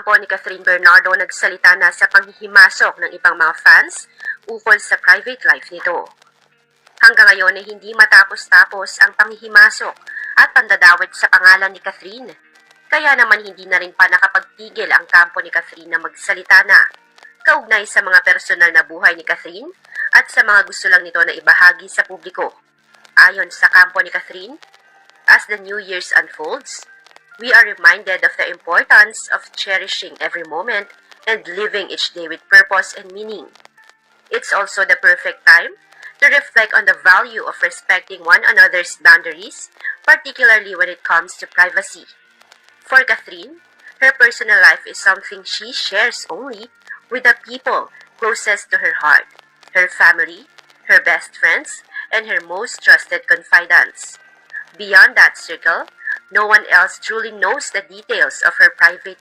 kampo ni Catherine Bernardo nagsalita na sa panghihimasok ng ibang mga fans ukol sa private life nito. Hanggang ngayon ay hindi matapos-tapos ang panghihimasok at pandadawit sa pangalan ni Catherine. Kaya naman hindi na rin pa nakapagpigil ang kampo ni Catherine na magsalita na kaugnay sa mga personal na buhay ni Catherine at sa mga gusto lang nito na ibahagi sa publiko. Ayon sa kampo ni Catherine, as the New Year's unfolds, we are reminded of the importance of cherishing every moment and living each day with purpose and meaning. It's also the perfect time to reflect on the value of respecting one another's boundaries, particularly when it comes to privacy. For Catherine, her personal life is something she shares only with the people closest to her heart, her family, her best friends, and her most trusted confidants. Beyond that circle, no one else truly knows the details of her private